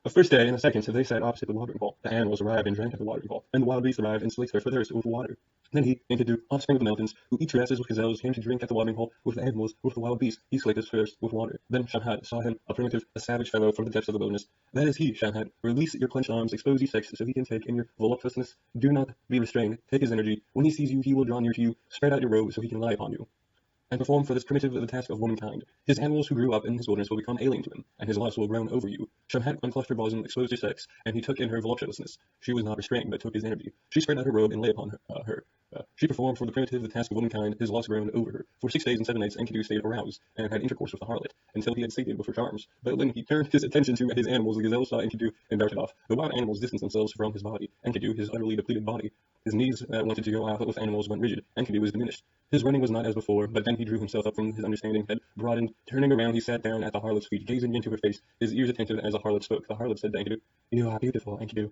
The first day and the second, so they sat opposite the watering hole. The animals arrived and drank at the watering hole, and the wild beasts arrived and slaked their thirst with water. Then he, Enkidu, offspring of the mountains, who eat grasses with gazelles, came to drink at the watering hole with the animals, with the wild beasts. He slaked his thirst with water. Then Shamhat saw him, a primitive, a savage fellow from the depths of the wilderness. That is he, Shamhat. Release your clenched arms, expose your sex, so he can take in your voluptuousness. Do not be restrained. Take his energy. When he sees you, he will draw near to you. Spread out your robe, so he can lie upon you and perform for this primitive the task of womankind. His animals who grew up in his wilderness will become alien to him, and his lust will groan over you. Shamhat unclutched her bosom, exposed her sex, and he took in her voluptuousness. She was not restrained, but took his energy. She spread out her robe and lay upon her. She performed for the primitive the task of womankind, his lust groaned over her. For 6 days and 7 nights Enkidu stayed aroused, and had intercourse with the harlot, until he had sated with her charms. But when he turned his attention to his animals, the gazelle saw Enkidu and darted off. The wild animals distanced themselves from his body. Enkidu, his utterly depleted body, his knees that wanted to go out with animals went rigid. Enkidu was diminished. His running was not as before, but then he drew himself up from his understanding had broadened. Turning around, he sat down at the harlot's feet, gazing into her face, his ears attentive as the harlot spoke. The harlot said to Enkidu, "You are beautiful, Enkidu.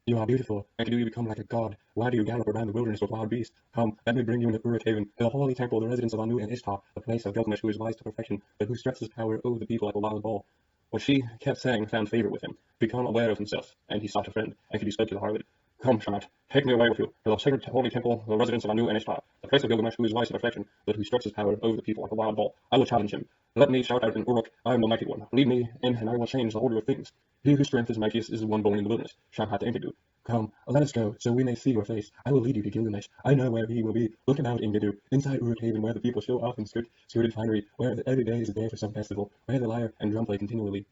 You are beautiful. Enkidu, you become like a god. Why do you gallop around the wilderness with wild beasts? Come, let me bring you into Uruk-haven, to the holy temple, the residence of Anu and Ishtar, the place of Gilgamesh, who is wise to perfection, but who stretches power over the people like a wild bull." What she kept saying found favor with him. Become aware of himself, and he sought a friend. Enkidu spoke to the harlot. "Come, Shamat, take me away with you, to the sacred holy temple, the residence of Anu and Ishtar, the place of Gilgamesh, who is wise to perfection, but who stretches power over the people like a wild bull. I will challenge him. Let me shout out in Uruk, I am the mighty one. Lead me in, and I will change the order of things. He whose strength is mightiest is the one born in the wilderness." Shamhat to Enkidu. "Come, let us go, so we may see your face. I will lead you to Gilgamesh. I know where he will be. Look about, Enkidu, inside Uruk-haven, where the people show off in skirted finery, where every day is a day for some festival, where the lyre and drum play continually.